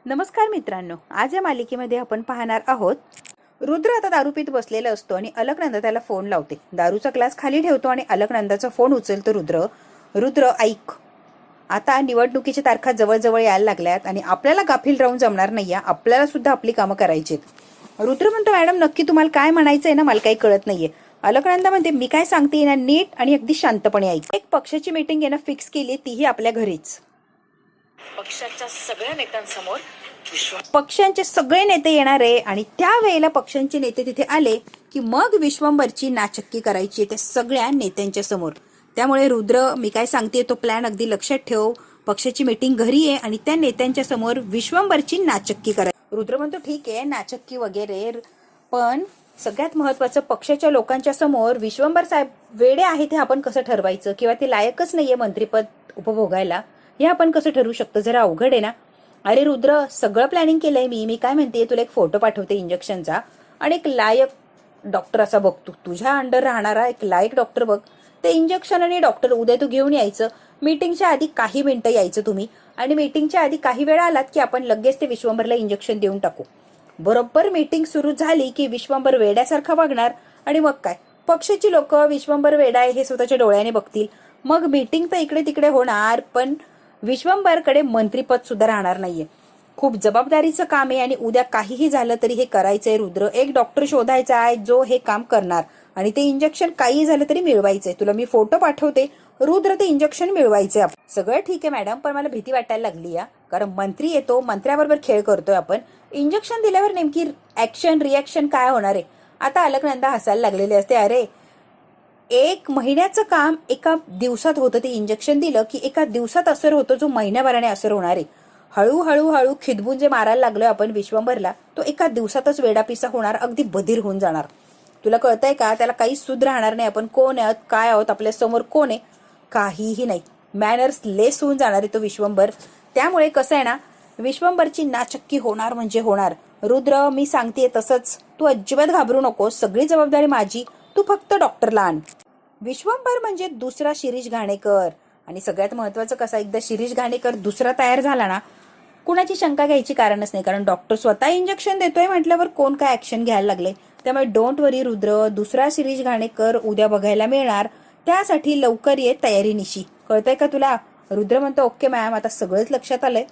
नमस्कार मित्रांनो, आज या मालिकेमध्ये आपण पाहणार आहोत. रुद्र आता दारू पीत बसलेला असतो आणि अलकनंद त्याला फोन लावते. दारूचा ग्लास खाली ठेवतो आणि अलकनंदाचा फोन उचलतो रुद्र. रुद्र ऐक, आता निवडणुकीच्या तारखा जवळ यायला लागल्यात आणि आपल्याला गाफील राहून जमणार नाही. आपल्याला सुद्धा आपली कामं करायची. रुद्र म्हणतो, मॅडम नक्की तुम्हाला काय म्हणायचंय ना, मला काही कळत नाहीये. अलकनंदा म्हणते, मी काय सांगते ना, नीट आणि अगदी शांतपणे ऐक. एक पक्षाची मीटिंग येणं फिक्स केली, तीही आपल्या घरीच. पक्षाच्या सगळ्या नेत्यांसमोर पक्षांचे सगळे नेते येणार आहे आणि त्यावेळेला पक्षांचे नेते तिथे आले की मग विश्वंभरची नाचक्की करायची त्या सगळ्या नेत्यांच्या समोर. त्यामुळे रुद्र, मी काय सांगते तो प्लॅन अगदी लक्षात ठेव. पक्षाची मीटिंग घरी आहे आणि त्या नेत्यांच्या समोर विश्वंभरची नाचक्की करायची. रुद्र म्हणतो, ठीक आहे नाचक्की वगैरे, पण सगळ्यात महत्वाचं पक्षाच्या लोकांच्या समोर विश्वंभर साहेब वेडे आहेत हे आपण कसं ठरवायचं, किंवा ते लायकच नाहीये मंत्रीपद उपभोगायला हे आपण कसं ठरवू शकतो. जरा अवघड आहे ना. अरे रुद्र, सगळं प्लॅनिंग केलंय मी काय म्हणते, तुला एक फोटो पाठवते इंजेक्शनचा आणि एक लायक डॉक्टर असा बघतो, तुझ्या अंडर राहणारा एक लायक डॉक्टर बघ. ते इंजेक्शन आणि डॉक्टर उद्या तू घेऊन यायचं. मीटिंगच्या आधी काही मिनिटं यायचं तुम्ही, आणि मीटिंगच्या आधी काही वेळा आलात की आपण लगेच ते विश्वंभरला इंजेक्शन देऊन टाकू. बरोबर मीटिंग सुरू झाली की विश्वंभर वेड्यासारखा वागणार आणि मग काय, पक्षाची लोक विश्वंभर वेडा आहे हे स्वतःच्या डोळ्याने बघतील. मग मीटिंग तर इकडे तिकडे होणार, पण विश्वंभरकडे मंत्रीपद सुद्धा राहणार नाहीये. खूप जबाबदारीचं काम आहे आणि उद्या काहीही झालं तरी हे करायचंय रुद्र. एक डॉक्टर शोधायचा आहे जो हे काम करणार आणि ते इंजेक्शन काही झालं तरी मिळवायचंय. तुला मी फोटो पाठवते रुद्र, ते इंजेक्शन मिळवायचंय. सगळं ठीक आहे मॅडम, पण मला भीती वाटायला लागली या, कारण मंत्री येतो, मंत्र्याबरोबर खेळ करतोय आपण. इंजेक्शन दिल्यावर नेमकी ऍक्शन रिॲक्शन काय होणार आहे. आता अलकनंदा हसायला लागलेले असते. अरे, 1 महिन्याचं काम एका दिवसात होतं. ते इंजेक्शन दिलं की एका दिवसात असर होतो जो महिन्याभराने असर होणार आहे. हळूहळू खिदबून जे मारायला लागलोय आपण विश्वंभरला, तो एका दिवसातच वेडापिसा होणार, अगदी बधीर होऊन जाणार. तुला कळतंय का, त्याला काहीच सुध राहणार नाही. आपण कोण आहोत, काय आहोत, आपल्या समोर कोण आहे, काहीही नाही. मॅनर्स लेस होऊन जाणार आहे तो विश्वंभर. त्यामुळे कसं आहे ना, विश्वंभरची नाचक्की होणार म्हणजे होणार. रुद्र, मी सांगतेय तसंच, तू अजिबात घाबरू नको, सगळी जबाबदारी माझी, तू फक्त डॉक्टरला आण. विश्वंभर म्हणजे दुसरा शिरीष घाणेकर. आणि सगळ्यात महत्वाचं कसं, एकदा शिरीष घाणेकर दुसरा तयार झाला ना, कुणाची शंका घ्यायची कारणच नाही, कारण डॉक्टर स्वतः इंजेक्शन देतोय म्हटल्यावर कोण काय ऍक्शन घ्यायला लागले. त्यामुळे डोंट वरी रुद्र, दुसरा शिरीष घाणेकर उद्या बघायला मिळणार. त्यासाठी लवकर ये तयारीनिशी. कळतंय का तुला. रुद्र म्हणतो, ओके मॅम, आता सगळंच लक्षात आलंय,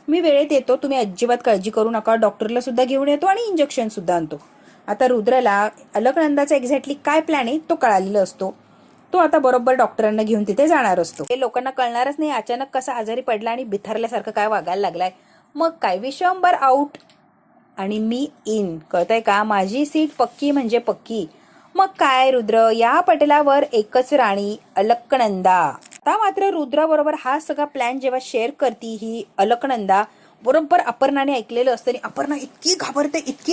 मी वेळेत येतो, तुम्ही अजिबात काळजी करू नका. डॉक्टरला सुद्धा घेऊन येतो आणि इंजेक्शन सुद्धा आणतो. आता रुद्रला अलकनंदाचा एक्झॅक्टली काय प्लॅन आहे तो कळालेला असतो. तो आता बरोबर डॉक्टरांना घेऊन तिथे जाणार असतो. हे लोकांना कळणारच नाही अचानक कसा आजारी पडला आणि बिथरल्यासारखं काय वागायला लागलाय. मग काय, विश्वंभर आउट आणि मी इन. कळतंय का, माझी सीट पक्की म्हणजे पक्की. मग काय रुद्र, या पटलावर एकच राणी, अलकनंदा. आता मात्र रुद्रा बरोबर हा सगळा प्लॅन जेव्हा शेअर करती ही अलकनंदा, बरोबर अपर्णाने ऐकलेलं असतं आणि अपर्णा इतकी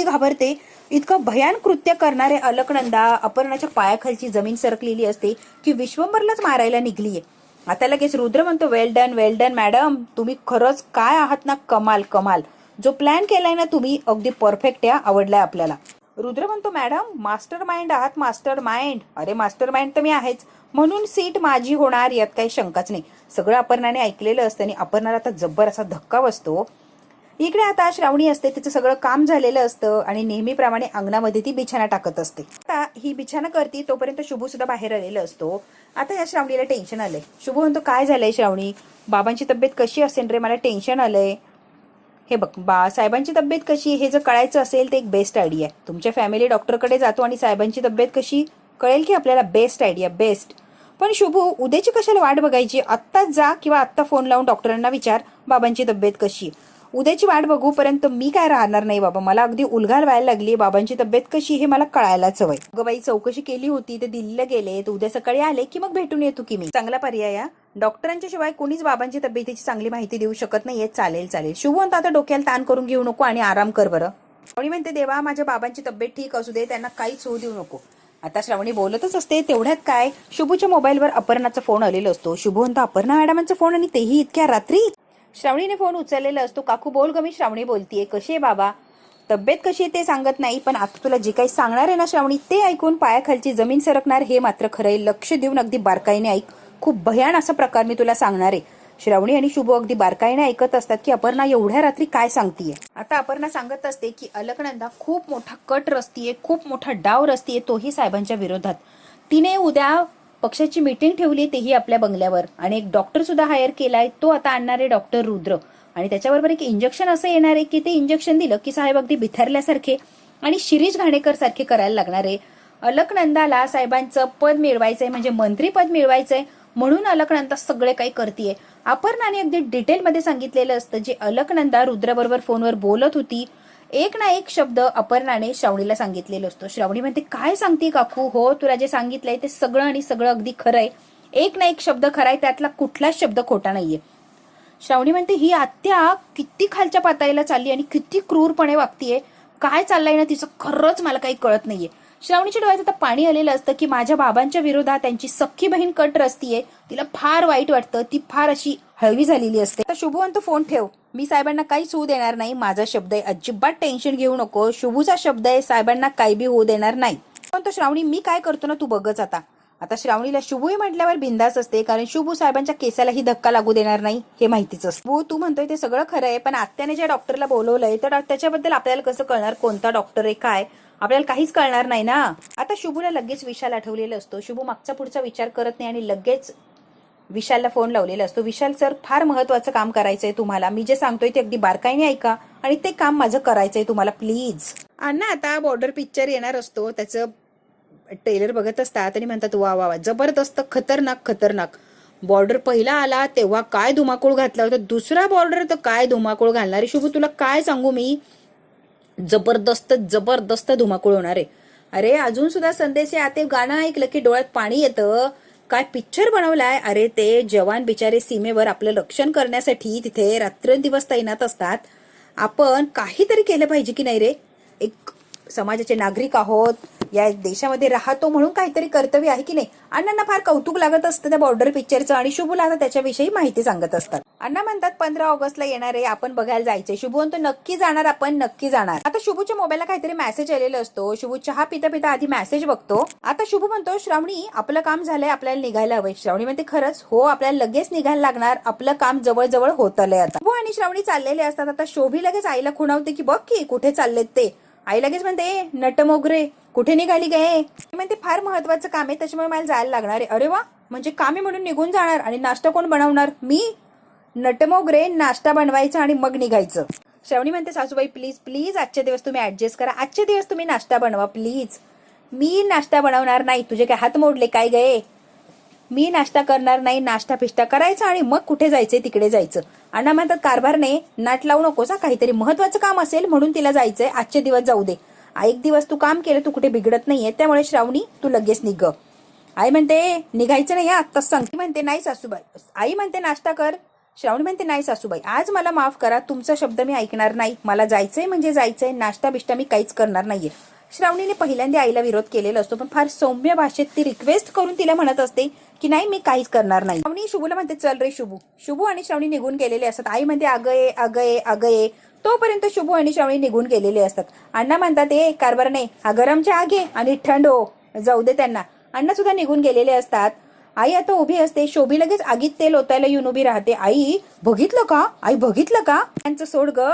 घाबरते, इतकं भयान कृत्य करणारे अलकनंदा अपर्णाच्या पायाखालची जमीन सरकलेली असते की विश्वंभरलाच मारायला निघलीये. आता लगेच रुद्र म्हणतो, वेल डन मॅडम, तुम्ही खरंच काय आहात ना, कमाल. जो प्लॅन केलाय ना तुम्ही, अगदी परफेक्ट आहे, आवडलाय आपल्याला. रुद्र म्हणतो, मॅडम मास्टर माइंड आहात, मास्टर माइंड. अरे मास्टर माइंड तर मी आहेच, म्हणून सीट माझी होणार, यात काही शंकाच नाही. सगळं अपर्णाने ऐकलेलं असतं आणि अपर्णाला आता जब्बर असा धक्का बसतो. इकडे आता श्रावणी असते, तिचं सगळं काम झालेलं असतं आणि नेहमीप्रमाणे अंगणामध्ये ती बिछाना टाकत असते. आता ही बिछाना करती तोपर्यंत शुभू सुद्धा बाहेर आलेला असतो. आता या श्रावणीला टेन्शन आलंय. शुभू म्हणतो, काय झालंय श्रावणी, बाबांची तब्येत कशी असेल रे, मला टेन्शन आलंय. हे बघ, साहेबांची तब्येत कशी हे जर कळायचं असेल तर एक बेस्ट आयडिया आहे, तुमच्या फॅमिली डॉक्टरकडे जातो आणि साहेबांची तब्येत कशी कळेल की आपल्याला. Best idea, best. पण शुभू, उद्याची कशाला वाट बघायची, आत्ताच जा किंवा आत्ता फोन लावून डॉक्टरांना विचार बाबांची तब्येत कशी. उद्याची वाट बघूपर्यंत मी काय राहणार नाही बाबा, मला अगदी उलघाल व्हायला लागली. बाबांची तब्येत कशी हे मला कळायलाच हवंय. अगं बाई, चौकशी केली होती, ते दिल्लीला गेले, तर उद्या सकाळी आले की मग भेटून येतो की मी. चांगला पर्याय या, डॉक्टरांच्या शिवाय कोणीच बाबांची तब्येतीची चांगली माहिती देऊ शकत नाहीये. चालेल. शुभ म्हणतो, आता डोक्याला ताण करून घेऊ नको आणि आराम कर बरं. श्रावणी म्हणते, देवा माझ्या बाबांची तब्येत ठीक असू दे, त्यांना काहीच होऊ देऊ नको. आता श्रावणी बोलतच असते, तेवढ्यात काय शुभूच्या मोबाईलवर अपर्णाचा फोन आलेला असतो. शुभ म्हणतो, अपर्णा मॅडमांचा फोन, आणि तेही इतक्या रात्री. श्रावणीने फोन उचललेला असतो. काकू बोल ग, मी श्रावणी बोलतीये, कशी आहे बाबा, तब्येत कशी आहे ते सांगत नाही, पण आता तुला जे काही सांगणार आहे ना श्रावणी, ते ऐकून पायाखालची जमीन सरकणार, हे मात्र खरंय. लक्ष देऊन अगदी बारकाईने ऐक, खूप भयान असा प्रकार मी तुला सांगणार आहे. श्रावणी आणि शुभू अगदी बारकाईने ऐकत असतात की अपर्णा एवढ्या रात्री काय सांगतीये. आता अपर्णा सांगत असते की अलकनंदा खूप मोठा कट रचतीये, खूप मोठा डाव रचतीये, तोही साहेबांच्या विरोधात. तिने उद्या पक्षाची मीटिंग ठेवली, तेही आपल्या बंगल्यावर, आणि एक डॉक्टर सुद्धा हायर केलाय. तो आता आणणारे डॉक्टर रुद्र, आणि त्याच्याबरोबर एक इंजेक्शन असं येणार आहे की ते इंजेक्शन दिलं की साहेब अगदी बिथरल्यासारखे आणि शिरीष घाणेकर सारखे करायला लागणार आहे. अलकनंदाला साहेबांचं पद मिळवायचंय, म्हणजे मंत्रीपद मिळवायचंय, म्हणून अलकनंदा सगळे काही करतीये. अपर्णाने अगदी डिटेलमध्ये सांगितलेलं असतं जे अलकनंदा रुद्रबरोबर फोनवर बोलत होती. एक ना एक शब्द अपर्णाने श्रावणीला सांगितलेलं असतो. श्रावणी म्हणते, काय सांगते काकू? हो, तुला जे सांगितलंय ते सगळं आणि सगळं अगदी खरंय. एक ना एक शब्द खराय, त्यातला कुठलाच शब्द खोटा नाहीये. श्रावणी म्हणते, ही आत्या किती खालच्या पातळीला चालली आणि किती क्रूरपणे वागतीये. काय चाललंय ना तिचं, खरंच मला काही कळत नाहीये. श्रावणीच्या डोळ्यात आता पाणी आलेलं असतं की माझ्या बाबांच्या विरोधात त्यांची सख्खी बहीण कट रचतीये. तिला फार वाईट वाटतं, ती फार अशी हळवी झालेली असते. तर शुभू म्हणतो, फोन ठेव, मी साहेबांना काहीच होऊ देणार नाही. माझा शब्द आहे, अजिबात टेन्शन घेऊ नको. शुभूचा शब्द आहे, साहेबांना काही बी होऊ देणार नाही. पण तो श्रावणी, मी काय करतो ना तू बघच. आता श्रावणीला शुभूही म्हटल्यावर बिंदास असते, कारण शुभू साहेबांच्या केसालाही धक्का लागू देणार नाही हे माहितीच असतं. तू म्हणतोय ते सगळं खरं आहे, पण आत्याने ज्या डॉक्टरला बोलवलंय तर त्याच्याबद्दल आपल्याला कसं कळणार कोणता डॉक्टर आहे काय? आपल्याला काहीच कळणार नाही ना. आता शुभूला लगेच विशाल आठवलेला असतो. शुभू मागचा पुढचा विचार करत नाही आणि लगेच विशालला फोन लावलेला असतो. विशाल सर, फार महत्वाचं काम करायचंय तुम्हाला. मी जे सांगतोय ते अगदी बारकाईने ऐका आणि ते काम माझं करायचंय तुम्हाला, प्लीज. अण्णा आता बॉर्डर पिक्चर येणार असतो, त्याचं ट्रेलर बघत असतात आणि म्हणतात, वा वा वा, जबरदस्त, खतरनाक खतरनाक. बॉर्डर पहिला आला तेव्हा काय धुमाकूळ घातला होता, दुसरा बॉर्डर तर काय धुमाकूळ घालणार आहे. शुभू, तुला काय सांगू मी, जबरदस्त जबरदस्त धुमाकूळ होणार आहे. अरे अजून सुद्धा संदेश आते गाणं ऐकलं की डोळ्यात पाणी येतं. काय पिक्चर बनवलाय. अरे ते जवान बिचारे सीमेवर आपलं रक्षण करण्यासाठी तिथे रात्रंदिवस तैनात असतात. आपण काहीतरी केलं पाहिजे की नाही रे. एक समाजाचे नागरिक आहोत, या देशामध्ये राहतो म्हणून काहीतरी कर्तव्य आहे की नाही. अण्णांना फार कौतुक लागत असतं त्या बॉर्डर पिक्चरचं आणि शुभूला आता त्याच्याविषयी माहिती सांगत असतात. अण्णा म्हणतात 15 ऑगस्टला येणार आहे, आपण बघायला जायचंय. शुभू म्हणतो, नक्की जाणार, आपण नक्की जाणार. आता शुभूच्या मोबाईलला काहीतरी मेसेज आलेला असतो. शुभू चहा पिता पिता आधी मेसेज बघतो. आता शुभू म्हणतो, श्रावणी आपलं काम झालंय, आपल्याला निघायला हवंय. श्रावणी म्हणते, खरंच? हो, आपल्याला लगेच निघायला लागणार, आपलं काम जवळ होत आलंय. आता शुभू आणि श्रावणी चाललेले असतात. आता शोभी लगेच आईला खुणावते की बघ की कुठे चाललेत ते. आई लगेच म्हणते, नटमोगरे कुठे निघाली गे? म्हणते, फार महत्वाचं काम आहे त्याच्यामुळे मला जायला लागणार आहे. अरे वा, म्हणजे कामे म्हणून निघून जाणार आणि नाश्ता कोण बनवणार? मी. नटमोगरे, नाश्ता बनवायचा आणि मग निघायचं. श्रावणी म्हणते, सासूबाई प्लीज प्लीज आजचे दिवस तुम्ही ऍडजस्ट करा, आजचे दिवस तुम्ही नाश्ता बनवा प्लीज. मी नाश्ता बनवणार नाही. तुझे काय हात मोडले काय गे? मी नाश्ता करणार नाही. नाश्ता पिष्टा करायचा आणि मग कुठे जायचंय तिकडे जायचं. अण्णा म्हणतात, कारभारने नाट लावू नकोस, काहीतरी महत्वाचं काम असेल म्हणून तिला जायचंय, आजचे दिवस जाऊ दे. एक दिवस तू काम केलं, तू कुठे बिघडत नाहीये, त्यामुळे श्रावणी तू लगेच निघ. आई म्हणते, निघायचं नाही आत्ताच सांग. म्हणते, नाही सासूबाई. आई म्हणते, नाश्ता कर. श्रावणी म्हणते, नाही सासूबाई, आज मला माफ करा, तुमचा शब्द मी ऐकणार नाही. मला जायचंय म्हणजे जायचंय, नाश्ता बिष्टा मी काहीच करणार नाहीये. श्रावणीने पहिल्यांदा आईला विरोध केलेला असतो, पण फार सौम्य भाषेत ती रिक्वेस्ट करून तिला म्हणत असते की नाही, मी काहीच करणार नाही. श्रावणी शुभूला म्हणते, चल रे शुभू. शुभू आणि श्रावणी निघून गेलेले असतात. आई म्हणते, अगं ये. तोपर्यंत शुभू आणि श्रावणी निघून गेलेले असतात. अण्णा म्हणतात, कारभार नाही, हा गरमच्या आगे आणि थंड हो, जाऊ दे त्यांना. अण्णा सुद्धा निघून गेलेले असतात. आई आता उभी असते. शोभी लगेच आगीत तेल ओतायला येऊन उभी राहते. आई बघितलं का? आई बघितलं का? त्यांचं सोड ग,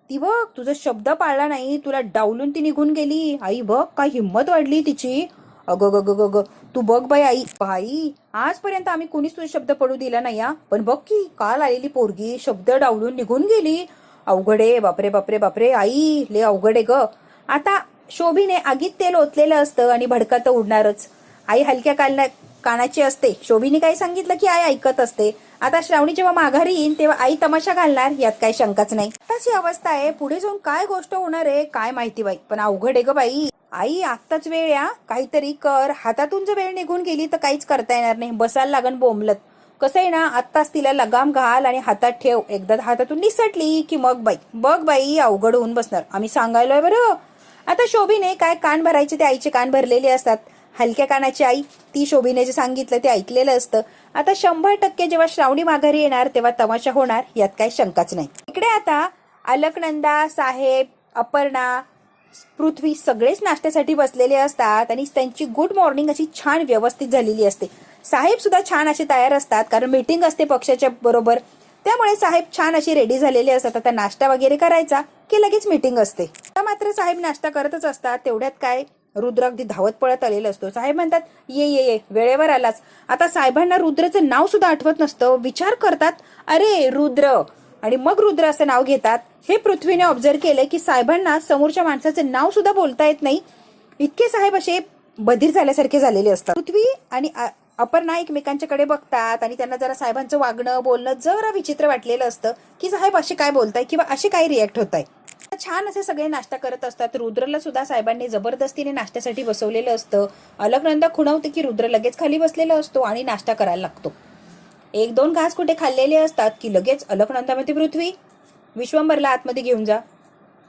ती बघ तुझा शब्द पाळला नाही, तुला डावलून ती निघून गेली. आई बघ काय हिंमत वाढली तिची. अगं तू बघ बाई. आई आजपर्यंत आम्ही कुणीच तुझा शब्द पडू दिला नाही, पण बघ की काल आलेली पोरगी शब्द डावलून निघून गेली. अवघडे, बापरे बापरे बापरे. आई ले अवघडे ग. आता शोभीने आगीत तेल ओतलेलं असतं आणि भडका तर उडणारच. आई हलक्या कानाची असते. शोभीने काही सांगितलं की आई ऐकत असते. आता श्रावणी जेव्हा माघारी येईल तेव्हा आई तमाशा घालणार, यात काही शंकाच नाही. आताच ही अवस्था आहे, पुढे जाऊन काय गोष्ट होणार आहे काय माहिती बाई. पण अवघड आहे ग बाई. आई आत्ताच वेळ या, काहीतरी कर. हातातून जर वेळ निघून गेली तर काहीच करता येणार नाही, बसायला लागण बोंबलत. कसं आहे ना, आत्ताच तिला लगाम घाल आणि हातात ठेव. एकदा हातातून निसटली की मग बघ बाई अवघड होऊन बसणार. आम्ही सांगायलोय बरं. आता शोभीने काय कान भरायचे ते आईचे कान भरलेले असतात. हलक्या कानाची आई, ती शोभीने जे सांगितलं ते ऐकलेलं असतं. आता 100% जेव्हा श्रावणी माघारी येणार तेव्हा तमाशा होणार, यात काही शंकाच नाही. इकडे आता अलकनंदा, साहेब, अपर्णा, पृथ्वी सगळेच नाश्त्यासाठी बसलेले असतात आणि त्यांची गुड मॉर्निंग अशी छान व्यवस्थित झालेली असते. साहेब सुद्धा छान असे तयार असतात, कारण मीटिंग असते पक्षाच्या बरोबर. त्यामुळे साहेब छान अशी रेडी झालेले असतात. आता नाश्ता वगैरे करायचा की लगेच मीटिंग असते. आता मात्र साहेब नाश्ता करतच असतात. तेवढ्यात काय रुद्र अगदी धावत पळत आलेला असतो. साहेब म्हणतात, ये ये ये, वेळेवर आलाच. आता साहेबांना रुद्रचं नाव सुद्धा आठवत नसतं. विचार करतात, अरे रुद्र, आणि मग रुद्र असं नाव घेतात. हे पृथ्वीने ऑब्झर्व केलं की साहेबांना समोरच्या माणसाचं नाव सुद्धा बोलता येत नाही. इतके साहेब असे बधीर झाल्यासारखे झालेले असतात. पृथ्वी आणि अपर्णा एकमेकांच्याकडे बघतात आणि त्यांना जरा साहेबांचं वागणं बोलणं जरा विचित्र वाटलेलं असतं की साहेब असे काय बोलताय किंवा असे काय रिॲक्ट होत आहे. छान असे सगळे नाश्ता करत असतात. रुद्रला सुद्धा साहेबांनी जबरदस्तीने नाश्त्यासाठी बसवलेलं असतं. अलकनंदा खुणवते की रुद्र लगेच खाली बसलेला असतो आणि नाश्ता करायला लागतो. एक दोन घास कुठे खाल्लेले असतात की लगेच अलकनंदा म्हणते, पृथ्वी, विश्वंभरला आतमध्ये घेऊन जा.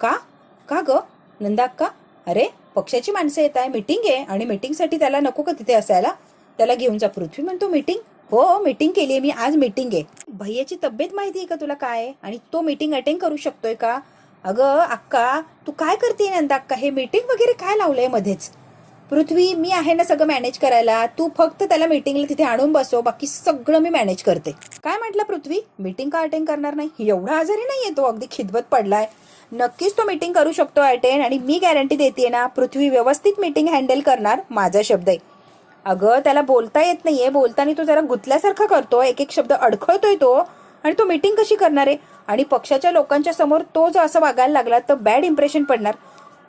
का का ग नंदा अक्का? अरे पक्षाची माणसं येत आहे, मीटिंग आहे आणि मीटिंगसाठी त्याला नको का तिथे असायला? त्याला घेऊन जा. पृथ्वी म्हणतो, मीटिंग? हो मीटिंग केली आहे मी, आज मीटिंग आहे. भैयाची तब्येत माहिती आहे का तुला काय आहे? आणि तो मीटिंग अटेंड करू शकतोय का? अगं अक्का, तू काय करते नंदा अक्का? हे मीटिंग वगैरे काय लावलंय मध्येच? पृथ्वी, मी आहे ना सगळं मॅनेज करायला, तू फक्त त्याला मीटिंगला तिथे आणून बसव, बाकी सगळं मी मॅनेज करते. काय म्हटलं पृथ्वी? मीटिंग का अटेंड करणार नाही? एवढा आजारी नाहीये तो, अगदी खिदबत पडलाय. नक्कीच तो मीटिंग करू शकतो अटेंड, आणि मी गॅरंटी देते ना पृथ्वी व्यवस्थित मीटिंग हँडल करणार, माझा शब्द आहे. अगं त्याला बोलता येत नाहीये, बोलताना तो जरा गुतल्यासारखा करतो, एक एक शब्द अडखळतोय तो, आणि तो मीटिंग कशी करणार आहे? आणि पक्षाच्या लोकांच्या समोर तो जर असं वागायला लागला तर बॅड इम्प्रेशन पडणार.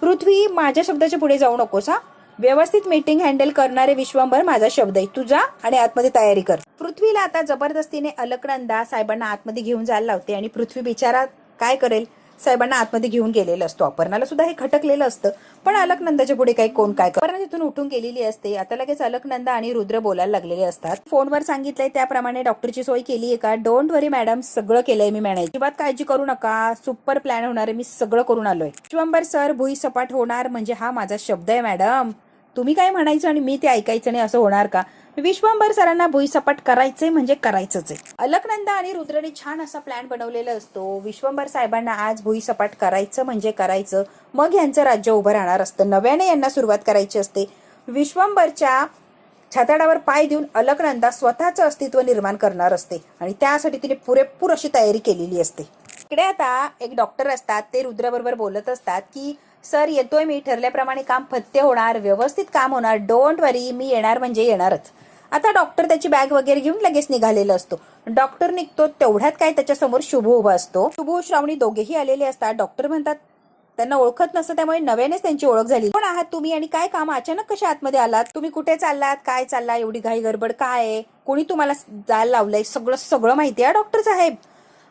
पृथ्वी, माझ्या शब्दाच्या पुढे जाऊ नकोस हा. व्यवस्थित मीटिंग हँडल करणारे विश्वंभर माझा शब्द आहे. तू जा आणि आतमध्ये तयारी कर. पृथ्वीला आता जबरदस्तीने अलकनंदा साहेबांना आतमध्ये घेऊन जायला लावते आणि पृथ्वी बिचारा काय करेल? साहेबांना आतमध्ये घेऊन गेलेलं असतो. अपर्णाला सुद्धा हे खटकलेलं असतं, पण अलकनंदाच्या पुढे काही कोण काय कर. अपर्णा तिथून उठून गेलेली असते. आता लगेच अलकनंदा आणि रुद्र बोलायला लागलेले असतात. फोनवर सांगितलंय त्याप्रमाणे डॉक्टरची सोय केली आहे का? डोंट वरी मॅडम, सगळं केलंय मी मॅनेज, अजिबात काळजी करू नका, सुपर प्लॅन होणार आहे, मी सगळं करून आलोय. विश्वंभर सर भुई सपाट होणार म्हणजे हा माझा शब्द आहे मॅडम. तुम्ही काय म्हणायचं आणि मी ते ऐकायचं नाही असं होणार का? विश्वंभर सरांना भुईसपाट करायचंय म्हणजे करायचंच आहे. अलकनंदा आणि रुद्रने छान असा प्लॅन बनवलेला असतो. विश्वंभर साहेबांना आज भुईसपाट करायचं म्हणजे करायचं, मग यांचं राज्य उभं राहणार असतं. नव्याने यांना सुरुवात करायची असते. विश्वंभरच्या छाताडावर पाय देऊन अलकनंदा स्वतःचं अस्तित्व निर्माण करणार असते आणि त्यासाठी तिने पुरेपूर अशी तयारी केलेली असते. इकडे आता एक डॉक्टर असतात, ते रुद्र बरोबर बोलत असतात की सर येतोय मी, ठरल्याप्रमाणे काम फत्ते होणार, व्यवस्थित काम होणार, डोंट वरी, मी येणार म्हणजे येणारच. आता डॉक्टर त्याची बॅग वगैरे घेऊन लगेच निघालेला असतो. डॉक्टर निघतो तेवढ्यात काय त्याच्यासमोर शुभू उभा असतो. शुभू श्रावणी दोघेही आलेले असतात. डॉक्टर म्हणतात त्यांना ओळखत नसतं, त्यामुळे नव्यानेच त्यांची ओळख झाली. कोण आहात तुम्ही आणि काय काम? अचानक कशा आतमध्ये आलात? तुम्ही कुठे चाललात? काय चालला? एवढी घाई गडबड काय आहे? कोणी तुम्हाला जायला लावलंय? सगळं माहिती आहे डॉक्टर साहेब.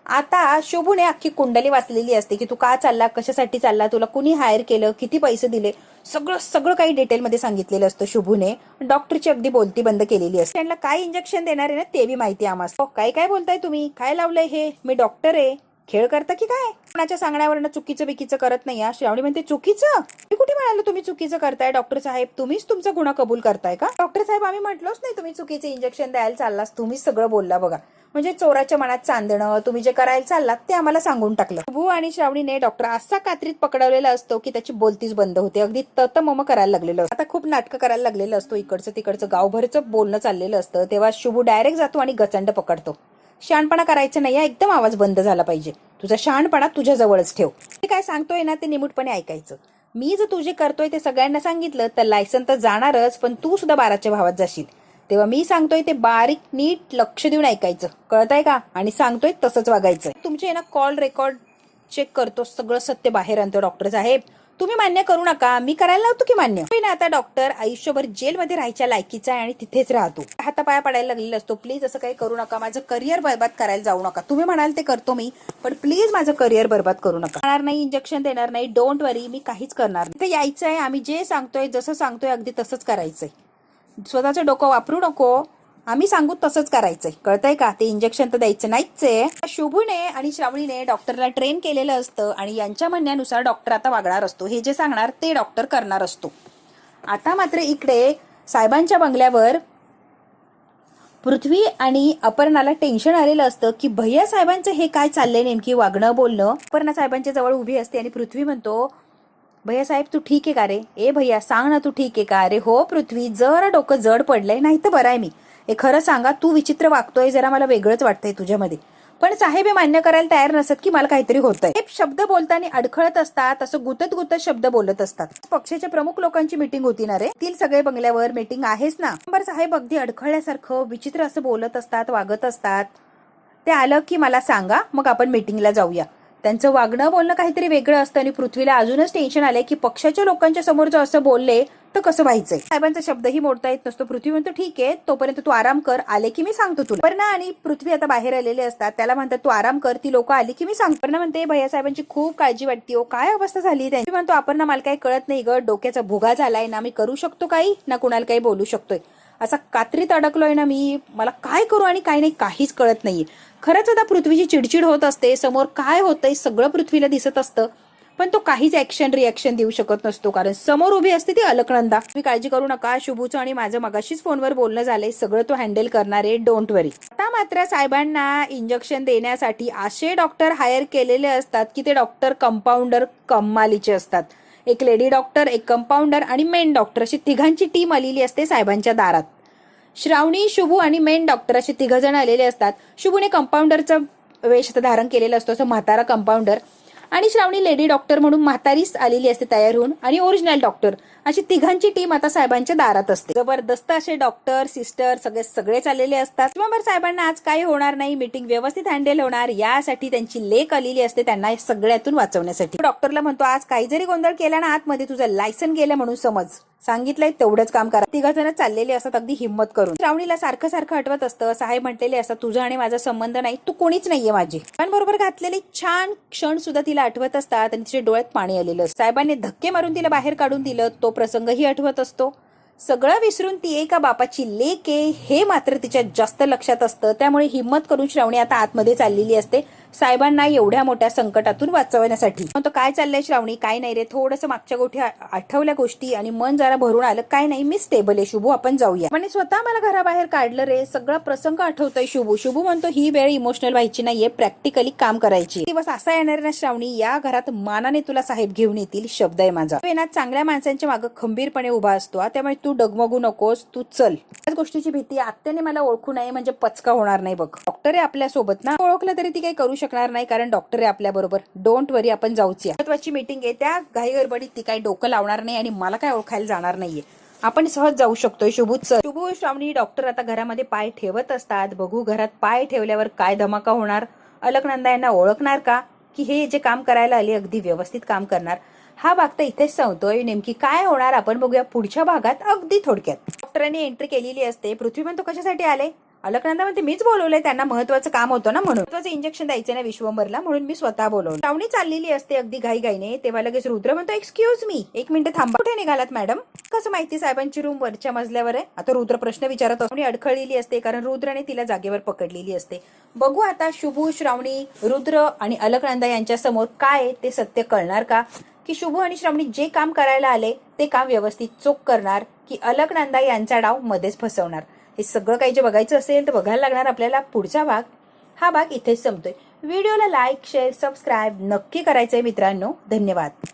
आता शुभूने अख्खी कुंडली वाचलेली असते की तू का चालला, कशासाठी चालला, तुला कुणी हायर केलं, किती पैसे दिले, सगळं काही डिटेलमध्ये सांगितलेलं असतं शुभूने. डॉक्टरची अगदी बोलती बंद केलेली असते. त्यांना काय इंजेक्शन देणार आहे ना ते बी माहिती आम्हाला. काय बोलताय तुम्ही? काय लावलंय हे? मी डॉक्टर आहे, खेळ करता की काय? कोणाच्या सांगण्यावरनं चुकीचं बिकीचं करत नाही. श्रावणी म्हणते, चुकीचं? मी कुठे म्हणालो तुम्ही चुकीचं करताय? डॉक्टर साहेब तुम्हीच तुमचा गुन्हा कबूल करताय का? डॉक्टर साहेब आम्ही म्हटलोच नाही तुम्ही चुकीचे इंजेक्शन द्यायला चाललास, तुम्हीच सगळं बोलला बघा. म्हणजे चोराच्या मनात चांदणं, तुम्ही जे करायला चाललात ते आम्हाला सांगून टाकलं. शुभू आणि श्रावणीने डॉक्टर असा कात्रीत पकडवलेला असतो की त्याची बोलतीच बंद होते. अगदी ततमम करायला लागलेलं असतं. आता खूप नाटकं करायला लागलेलं असतो. इकडचं तिकडचं गावभरचं बोलणं चाललेलं असतं. तेव्हा शुभू डायरेक्ट जातो आणि गचंड पकडतो. शहाणपणा करायचं नाही, एकदम आवाज बंद झाला पाहिजे. तुझा शहाणपणा तुझ्या जवळच ठेव. ते काय सांगतोय ना ते निमूटपणे ऐकायचं. मी जर तुझे करतोय ते सगळ्यांना सांगितलं तर लायसन तर जाणारच, पण तू सुद्धा 12च्या भावात जाशील. तेव्हा मी सांगतोय ते बारीक नीट लक्ष देऊन ऐकायचं, कळतंय का? आणि सांगतोय तसंच वागायचं. तुमचे ना कॉल रेकॉर्ड चेक करतो, सगळं सत्य बाहेर आणतो. डॉक्टर साहेब तुम्ही मान्य करू नका, मी करायला लावतो की मान्य ना. आता डॉक्टर आयुष्यभर जेलमध्ये राहायच्या लायकीचा आहे आणि तिथेच राहतो. हातापाया पडायला लागलेला असतो. प्लीज असं काही करू नका, माझं करिअर बरबाद करायला जाऊ नका. तुम्ही म्हणाल ते करतो मी, पण प्लीज माझं करिअर बरबाद करू नका. करणार नाही, इंजेक्शन देणार नाही, डोंट वरी, मी काहीच करणार नाही. यायचं आहे, आम्ही जे सांगतोय जसं सांगतोय अगदी तसंच करायचंय. स्वतःचं डोकं वापरू नको, आम्ही सांगू तसंच करायचंय, कळतंय का? ते इंजेक्शन तर द्यायचं नाहीच आहे. शुभूने आणि श्रावणीने डॉक्टरला ट्रेन केलेलं असतं आणि यांच्या म्हणण्यानुसार डॉक्टर आता वागणार असतो. हे जे सांगणार ते डॉक्टर करणार असतो. आता मात्र इकडे साहेबांच्या बंगल्यावर पृथ्वी आणि अपर्णाला टेन्शन आलेलं असतं की भैया साहेबांचं हे काय चाललंय नेमकी वागणं बोलणं. अपर्णा साहेबांच्या जवळ उभी असते आणि पृथ्वी म्हणतो, भैया साहेब तू ठीक आहे का रे? ए भैया सांग ना तू ठीक आहे का? अरे हो पृथ्वी, जरा डोकं जड पडलंय, नाही तर बरं आहे मी. हे खरं सांगा, तू विचित्र वागतोय, जरा मला वेगळंच वाटतंय तुझ्यामध्ये. पण साहेब हे मान्य करायला तयार नसत की मला काहीतरी होतंय. हे शब्द बोलताना अडखळत असतात, असं गुतत शब्द बोलत असतात. पक्षाच्या प्रमुख लोकांची मीटिंग होती ना रे, तील सगळे बंगल्यावर मीटिंग आहेच ना. साहेब अगदी अडखळल्यासारखं विचित्र असं बोलत असतात, वागत असतात. ते आलं की मला सांगा, मग आपण मीटिंगला जाऊया. त्यांचं वागणं बोलणं काहीतरी वेगळं असतं आणि पृथ्वीला अजूनच टेन्शन आलंय की पक्षाच्या लोकांच्या समोर जर असं बोलले तर कसं व्हायचंय. साहेबांचा शब्दही मोडता येत नसतो. पृथ्वी म्हणतो ठीक आहे, तोपर्यंत तू आराम कर, आले की मी सांगतो तुला. पर्णा आणि पृथ्वी आता बाहेर आलेले असतात. त्याला म्हणतात तू आराम कर, ती लोक आली की मी सांगतो. पर्णा म्हणते भैया साहेबांची खूप काळजी वाटते हो, काय अवस्था झाली त्यांची. म्हणतो आपण ना, मला काही कळत नाही ग, डोक्याचा भुगा झालाय ना, मी करू शकतो काही ना, कुणाला काही बोलू शकतोय. असा कात्रीत अडकलोय ना मी, मला काय करू आणि काय नाही काहीच कळत नाहीये. खरंच आता पृथ्वीची चिडचिड होत असते, समोर काय होतंय सगळं पृथ्वीला दिसत असतं, पण तो काहीच रिॲक्शन देऊ शकत नसतो, कारण समोर उभी असते ती अलकनंदा. तुम्ही काळजी करू नका, शुभूचं आणि माझं मगाशीच फोनवर बोलणं झालंय, सगळं तो हँडल करणार आहे, डोंट वरी. आता मात्र साहेबांना इंजेक्शन देण्यासाठी असे डॉक्टर हायर केलेले असतात की ते डॉक्टर कंपाऊंडर कमालीचे असतात. एक लेडी डॉक्टर, एक कंपाऊंडर आणि मेन डॉक्टर अशी तिघांची टीम आलेली असते साहेबांच्या दारात. श्रावणी, शुभू आणि मेन डॉक्टर असे 3 जण आलेले असतात. शुभूने कंपाऊंडरचा वेश धारण केलेला असतो, असं म्हातारा कंपाऊंडर, आणि श्रावणी लेडी डॉक्टर म्हणून म्हातारीच आलेली असते तयार होऊन, आणि ओरिजिनल डॉक्टर अशी तिघांची टीम आता साहेबांच्या दारात असते. जबरदस्त असे डॉक्टर सिस्टर सगळेच आलेले असतात. शिवंबर साहेबांना आज काही होणार नाही, मीटिंग व्यवस्थित हँडल होणार यासाठी त्यांची लेक आलेली असते त्यांना सगळ्यातून वाचवण्यासाठी. डॉक्टरला म्हणतो आज काही जरी गोंधळ केला ना, आतमध्ये तुझं लायसन गेलं म्हणून समज, सांगितलंय तेवढंच काम करा. 3 जण चाललेले असतात अगदी हिंमत करून. श्रावणीला सारखं आठवत असतं, साहेब म्हटलेले असतात तुझा आणि माझा संबंध नाही, तू कोणीच नाहीये माझी. पण बरोबर घातलेले छान क्षण सुद्धा तिला आठवत असतात आणि तिच्या डोळ्यात पाणी आलेलं असतं. साहेबांनी धक्के मारून तिला बाहेर काढून दिलं, तो प्रसंगही आठवत असतो. सगळं विसरून ती एका बापाची लेक आहे हे मात्र तिच्या जास्त लक्षात असतं. त्यामुळे हिंमत करून श्रावणी आता आतमध्ये चाललेली असते साहेबांना एवढ्या मोठ्या संकटातून वाचवण्यासाठी. म्हणतो काय चाललंय श्रावणी, काय नाही रे, थोडंसं मागच्या गोष्टी आठवल्या गोष्टी आणि मन जरा भरून आलं. काय नाही, मी स्टेबल आहे शुभू, आपण जाऊया. म्हणजे स्वतः मला घराबाहेर काढलं रे, सगळा प्रसंग आठवतोय शुभू. शुभू म्हणतो ही वेळ इमोशनल व्हायची नाहीये, प्रॅक्टिकली काम करायची. दिवस असा येणार ना श्रावणी, या घरात मानाने तुला साहेब घेऊन येतील, शब्द आहे माझा. चांगल्या माणसांच्या मागे खंबीरपणे उभा असतो, त्यामुळे तू डगमगू नकोस, तू चल. त्याच गोष्टीची भीती, आत्याने मला ओळखू नये म्हणजे पचका होणार नाही बघ. डॉक्टर आहे आपल्या सोबत ना, ओळखलं तरी ती काही करू शकणार नाही कारण डॉक्टर आहे आपल्या बरोबर. डोंट वरी, आपण जाऊच. महत्वाची मीटिंग आहे, त्या घाई गडबडीत ती काही डोकं लावणार नाही आणि मला काय ओळखायला जाणार नाहीये, आपण सहज जाऊ शकतोय. शुभू श्रावणी डॉक्टर आता घरामध्ये पाय ठेवत असतात. बघू घरात पाय ठेवल्यावर काय धमाका होणार. अलकनंदा यांना ओळखणार का की हे जे काम करायला आले अगदी व्यवस्थित काम करणार. हा भाग तर इथेच संपतोय, नेमकी काय होणार आपण बघूया पुढच्या भागात अगदी थोडक्यात. डॉक्टरांनी एंट्री केलेली असते. पृथ्वी म्हणतो कशासाठी आले. अलकनंदा म्हणते मीच बोलवलंय, त्यांना महत्वाचं काम होतं ना, म्हणून महत्वाचं इंजेक्शन द्यायचं ना विश्वंभरला, म्हणून मी स्वतः बोलवलं. श्रावणी चाललेली असते अगदी घाईघाईने, तेव्हा लगेच रुद्र म्हणतो एक्सक्यूज मी, 1 मिनिट थांबा. कुठे निघालात मॅडम. कसं माहिती, साहेबांची रूम वरच्या मजल्यावर आहे. आता रुद्र प्रश्न विचारत असतो. अडखळलेली असते कारण रुद्रने तिला जागेवर पकडलेली असते. बघू आता शुभू, श्रावणी, रुद्र आणि अलकनंदा यांच्या समोर काय ते सत्य कळणार का, की शुभू आणि श्रावणी जे काम करायला आले ते काम व्यवस्थित चोख करणार की अलकनंदा यांचा डाव मध्येच फसवणार. हे सगळं काही जे बघायचं असेल तर बघायला लागणार आपल्याला पुढचा भाग. हा भाग इथेच संपतोय. व्हिडिओला लाईक शेअर सबस्क्राईब नक्की करायचंय मित्रांनो. धन्यवाद.